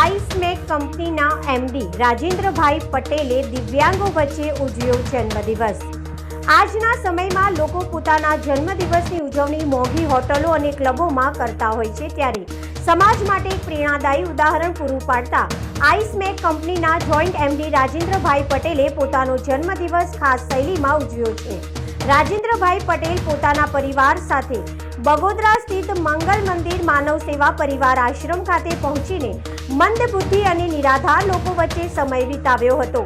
આઈસમેક કંપનીના એમડી રાજેન્દ્રભાઈ પટેલે દિવ્યાંગો વચ્ચે ઉજવ્યો જન્મદિવસ। આજના સમયમાં લોકો પોતાના જન્મદિવસની ઉજવણી મોંઘી હોટલો અને ક્લબોમાં કરતા હોય છે, ત્યારે સમાજ માટે એક પ્રેરણાદાયી ઉદાહરણ પૂરું પાડતા આઈસમેક કંપનીના જોઈન્ટ એમડી રાજેન્દ્રભાઈ પટેલે પોતાનો જન્મદિવસ ખાસ શૈલીમાં ઉજવ્યો છે। રાજેન્દ્રભાઈ પટેલ પોતાના પરિવાર સાથે બગોદરા સ્થિત મંગલ મંદિર માનવ સેવા પરિવાર આશ્રમ ખાતે પહોંચીને મંદબુદ્ધિ અને નિરાધાર લોકો વચ્ચે સમય વિતાવ્યો હતો।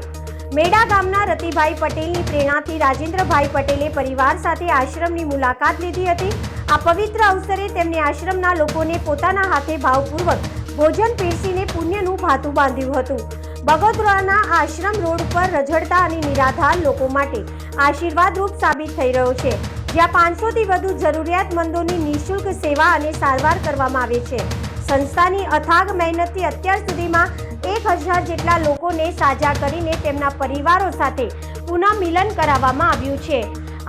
મેડા ગામના રતિભાઈ પટેલની પ્રેરણાથી રાજેન્દ્રભાઈ પટેલે પરિવાર સાથે આશ્રમની મુલાકાત લીધી હતી। આ પવિત્ર અવસરે તેમણે આશ્રમના લોકોને પોતાના હાથે ભાવપૂર્વક ભોજન પીરસીને પુણ્યનું ભાતું બાંધ્યું હતું। બગોદરાના આશ્રમ રોડ પર રઝળતા અને નિરાધાર લોકો માટે આશીર્વાદરૂપ સાબિત થઈ રહ્યો છે, જ્યાં 500થી વધુ જરૂરિયાતમંદોની નિઃશુલ્ક સેવા અને સારવાર કરવામાં આવે છે। સંસ્થાની અથાગ મહેનતથી અત્યાર સુધીમાં 1000 જેટલા લોકોને સાજા કરીને તેમના પરિવારો સાથે પુનઃ મિલન કરાવવામાં આવ્યું છે।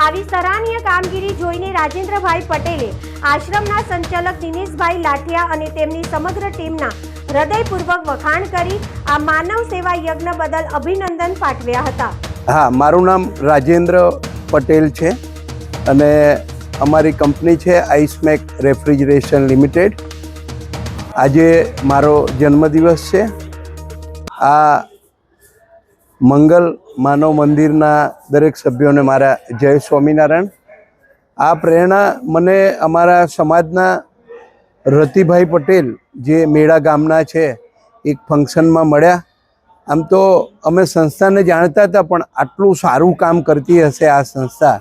આવી સરાહનીય કામગીરી જોઈને રાજેન્દ્રભાઈ પટેલે આશ્રમના સંચાલક દિનેશભાઈ લાઠિયા અને તેમની સમગ્ર ટીમના હૃદયપૂર્વક વખાણ કરી આ માનવ સેવા યજ્ઞ બદલ અભિનંદન પાઠવ્યા હતા। હા, મારું નામ રાજેન્દ્ર પટેલ છે અને અમારી કંપની છે આઈસમેક રેફ્રિજરેશન લિમિટેડ। આજે મારો જન્મદિવસ છે। આ મંગલ માનવ મંદિરના દરેક સભ્યોને મારા જય સ્વામિનારાયણ। આ પ્રેરણા મને અમારા સમાજના રતિભાઈ પટેલ જે મેડા ગામના છે એક ફંક્શનમાં મળ્યા। આમ તો અમે સંસ્થાને જાણતા હતા, પણ આટલું સારું કામ કરતી હશે આ સંસ્થા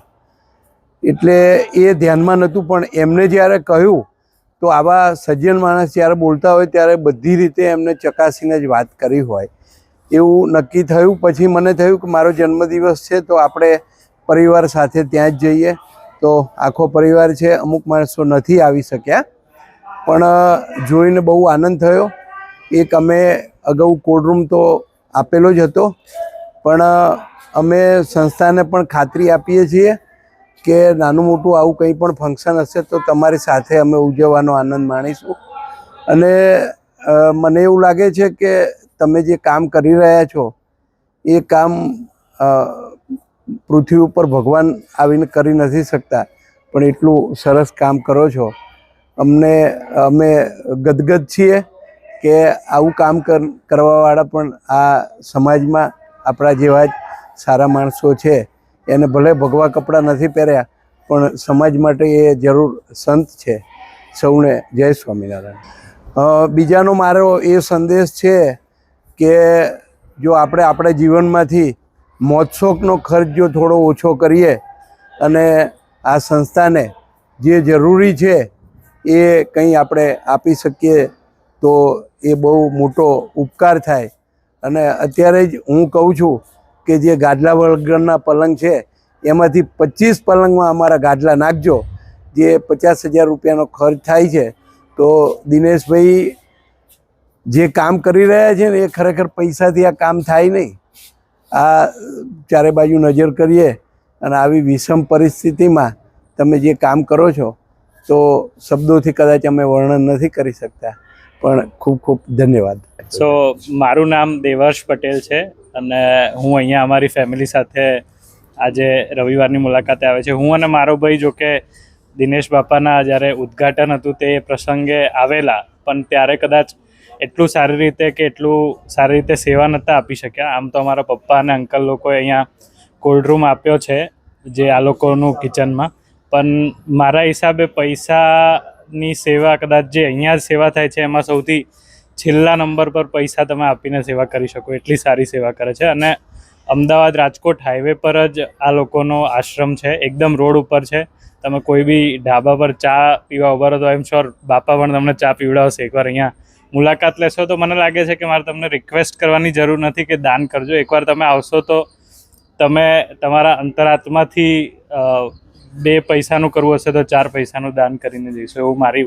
એટલે એ ધ્યાનમાં નહોતું, પણ એમને જ્યારે કહ્યું તો આવા સજ્જન માણસ જ્યારે બોલતા હોય ત્યારે બધી રીતે એમને ચકાસીને જ વાત કરી હોય એવું નક્કી થયું। પછી મને થયું કે મારો જન્મદિવસ છે તો આપણે પરિવાર સાથે ત્યાં જ જઈએ। તો આખો પરિવાર છે, અમુક માણસો નથી આવી શક્યા, પણ જોઈને બહુ આનંદ થયો। એક અમે અગાઉ કોલ્ડ રૂમ તો આપેલો જ હતો, પણ અમે સંસ્થાને પણ ખાતરી આપીએ છીએ કે નાનું મોટું આવું કંઈ પણ ફંક્શન હશે તો તમારી સાથે અમે ઉજવવાનો આનંદ માણીશું। અને મને એવું લાગે છે કે તમે જે કામ કરી રહ્યા છો એ કામ પૃથ્વી ઉપર ભગવાન આવીને કરી નથી શકતા, પણ એટલું સરસ કામ કરો છો। અમે ગદગદ છીએ કે આવું કામ કરવાવાળા પણ આ સમાજમાં આપણા જેવા જ સારા માણસો છે। એને ભલે ભગવા કપડાં નથી પહેર્યા, પણ સમાજ માટે એ જરૂર સંત છે। સૌને જય સ્વામિનારાયણ। બીજાનો મારો એ સંદેશ છે કે જો આપણે આપણા જીવનમાંથી મોજશોખનો ખર્ચ જો થોડો ઓછો કરીએ અને આ સંસ્થાને જે જરૂરી છે એ કંઈ આપણે આપી શકીએ તો એ બહુ મોટો ઉપકાર થાય। અને અત્યારે જ હું કહું છું કે જે ગાદલા વગરના પલંગ છે એમાંથી 25 પલંગમાં અમારા ગાદલા નાખજો, જે 50,000 રૂપિયાનો ખર્ચ થાય છે। તો દિનેશભાઈ જે કામ કરી રહ્યા છે ને એ ખરેખર પૈસાથી આ કામ થાય નહીં। આ ચારે બાજુ નજર કરીએ અને આવી વિષમ પરિસ્થિતિમાં તમે જે કામ કરો છો તો શબ્દોથી કદાચ અમે વર્ણન નથી કરી શકતા, પણ ખૂબ ખૂબ ધન્યવાદ। મારું નામ દેવર્ષ પટેલ છે અને હું અહીંયા અમારી ફેમિલી સાથે આજે રવિવારની મુલાકાતે આવે છે। હું અને મારો ભાઈ જોકે દિનેશ બાપાના જ્યારે ઉદ્ઘાટન હતું તે પ્રસંગે આવેલા, પણ ત્યારે કદાચ એટલું સારી રીતે સેવા નહોતા આપી શક્યા। આમ તો અમારા પપ્પા અને અંકલ લોકોએ અહીંયા કોલ્ડ રૂમ આપ્યો છે જે આ લોકોનું કિચનમાં, પણ મારા હિસાબે પૈસાની સેવા કદાચ જે અહીંયા સેવા થાય છે એમાં સૌથી છેલ્લા નંબર પર પૈસા તમે આપીને સેવા કરી શકો એટલી સારી સેવા કરે છે। અને અમદાવાદ રાજકોટ હાઈવે પર જ આ લોકોનો આશ્રમ છે, એકદમ રોડ ઉપર છે। તમે કોઈ બી ઢાબા પર ચા પીવા ઉભા રહો તો આઈ એમ શ્યોર બાપા પણ તમને ચા પીવડાવશે। એકવાર અહીંયા મુલાકાત લેશો તો મને લાગે છે કે મારે તમને રિક્વેસ્ટ કરવાની જરૂર નથી કે દાન કરજો। એકવાર તમે આવશો તો તમે તમારા અંતરાત્માથી 2 પૈસાનું કરવું હશે તો 4 પૈસાનું દાન કરીને જઈશું એવું મારી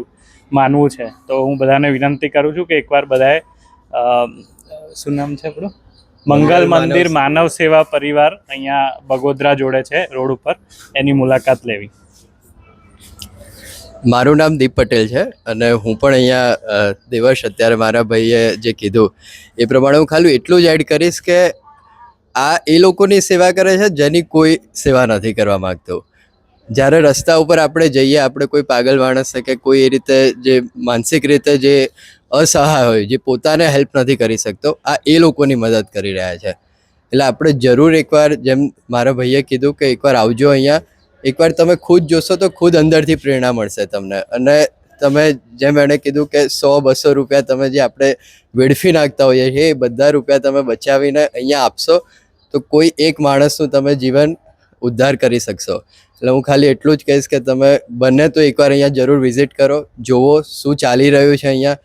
માનવું છે। તો હું બધાને વિનંતી કરું છું કે એકવાર બધાએ શું નામ છે આપણું મંગલ મંદિર માનવ સેવા પરિવાર અહીંયા બગોદરા જોડે છે રોડ ઉપર, એની મુલાકાત લેવી। મારું નામ દીપ પટેલ છે અને હું પણ અહીંયા દેવર્ષ અત્યારે મારા ભાઈએ જે કીધું એ પ્રમાણે હું ખાલી એટલું જ એડ કરીશ કે આ એ લોકોની સેવા કરે છે જેની કોઈ સેવા નથી કરવા માગતો. જ્યારે રસ્તા ઉપર આપણે જઈએ, આપણે કોઈ પાગલ માણસ કે કોઈ એ રીતે જે માનસિક રીતે જે અસહાય હોય, જે પોતાને હેલ્પ નથી કરી શકતો, આ એ લોકોની મદદ કરી રહ્યા છે. એટલે આપણે જરૂર એકવાર, જેમ મારા ભાઈએ કીધું કે એકવાર આવજો અહીંયા, એકવાર તમે ખુદ જોશો તો ખુદ અંદરથી પ્રેરણા મળશે તમને. અને તમે જેમ એણે કીધું કે 100-200 રૂપિયા તમે જે આપણે વેડફી નાખતા હોઈએ છીએ એ બધા રૂપિયા તમે બચાવીને અહીંયા આપશો તો કોઈ એક માણસનું તમે જીવન ઉદ્ધાર કરી શકશો. એટલે હું ખાલી એટલું જ કહીશ કે તમે બને તો એકવાર અહીંયા જરૂર વિઝિટ કરો, જુઓ શું ચાલી રહ્યું છે અહીંયા,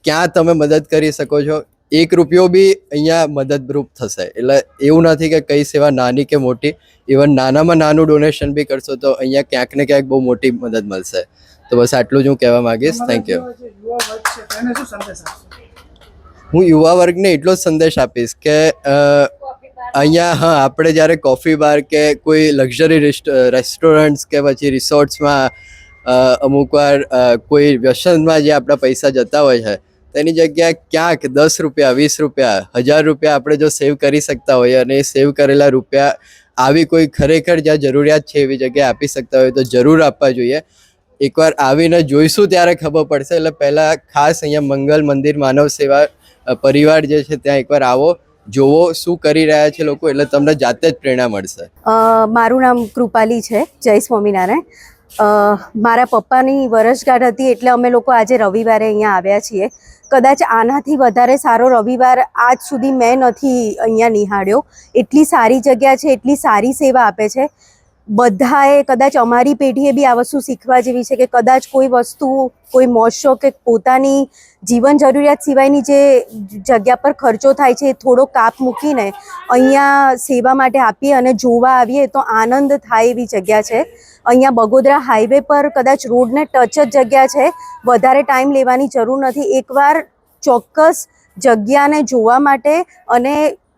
ક્યાં તમે મદદ કરી શકો છો. 1 રૂપિયો બી અહીંયા મદદરૂપ થશે. એટલે એવું નથી કે કઈ સેવા નાની કે મોટી, ઇવન નાનામાં નાનું ડોનેશન બી કરશો તો અહીંયા ક્યાંક ને ક્યાંક બહુ મોટી મદદ મળશે. તો બસ આટલું જ હું કહેવા માંગીશ. Thank you. હું યુવા વર્ગને એટલો જ સંદેશ આપીશ કે અહીંયા આપણે જ્યારે કોફી બાર કે કોઈ લક્ઝરી રેસ્ટોરન્ટ્સ કે પછી રિસોર્ટ્સમાં અમુક વાર કોઈ વ્યસનમાં જે આપણા પૈસા જતા હોય છે તેની જગ્યાએ ક્યાંક 10 રૂપિયા, 20 રૂપિયા, 1000 રૂપિયા આપણે જો સેવ કરી શકતા હોઈએ અને એ સેવ કરેલા રૂપિયા આવી કોઈ ખરેખર જ્યાં જરૂરિયાત છે એવી જગ્યાએ આપી શકતા હોય તો જરૂર આપવા જોઈએ. એકવાર આવીને જોઈશું ત્યારે ખબર પડશે. એટલે પહેલાં ખાસ અહીંયા મંગલ મંદિર માનવ સેવા પરિવાર જે છે ત્યાં એકવાર આવો, જોવો શું કરી રહ્યા છે લોકો, એટલે તમને જાતે જ પ્રેરણા મળશે. મારું નામ કૃપાલી છે. જય સ્વામિનારાયણ. મારા પપ્પાની વર્ષગાંઠ હતી એટલે અમે લોકો આજે રવિવારે અહીંયા આવ્યા છીએ. કદાચ આનાથી વધારે સારો રવિવાર આજ સુધી મેં નથી અહીંયા નિહાળ્યો. એટલી સારી જગ્યા છે, એટલી સારી સેવા આપે છે. બધાએ કદાચ અમારી પેઢીએ બી આ વસ્તુ શીખવા જેવી છે કે કદાચ કોઈ વસ્તુ, કોઈ મોજો કે પોતાની જીવન જરૂરિયાત સિવાયની જે જગ્યા પર ખર્ચો થાય છે એ થોડો કાપ મૂકીને અહીંયા સેવા માટે આપીએ અને જોવા આવીએ તો આનંદ થાય એવી જગ્યા છે. અહીંયા બગોદરા હાઈવે પર કદાચ રોડને ટચ જ જગ્યા છે. વધારે ટાઈમ લેવાની જરૂર નથી. એકવાર ચોક્કસ જગ્યાને જોવા માટે અને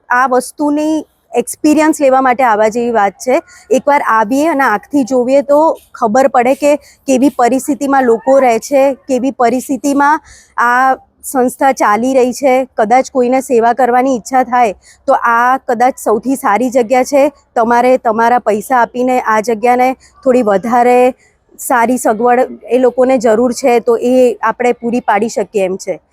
આ વસ્તુની એક્સપિરિયન્સ લેવા માટે આવવા જેવી વાત છે. એકવાર આવીએ અને આંખથી જોઈએ તો ખબર પડે કે કેવી પરિસ્થિતિમાં લોકો રહે છે, કેવી પરિસ્થિતિમાં આ સંસ્થા ચાલી રહી છે. કદાચ કોઈને સેવા કરવાની ઈચ્છા થાય તો આ કદાચ સૌથી સારી જગ્યા છે. તમારે તમારા પૈસા આપીને આ જગ્યાને થોડી વધારે સારી સગવડ એ લોકોને જરૂર છે તો એ આપણે પૂરી પાડી શકીએ એમ છે.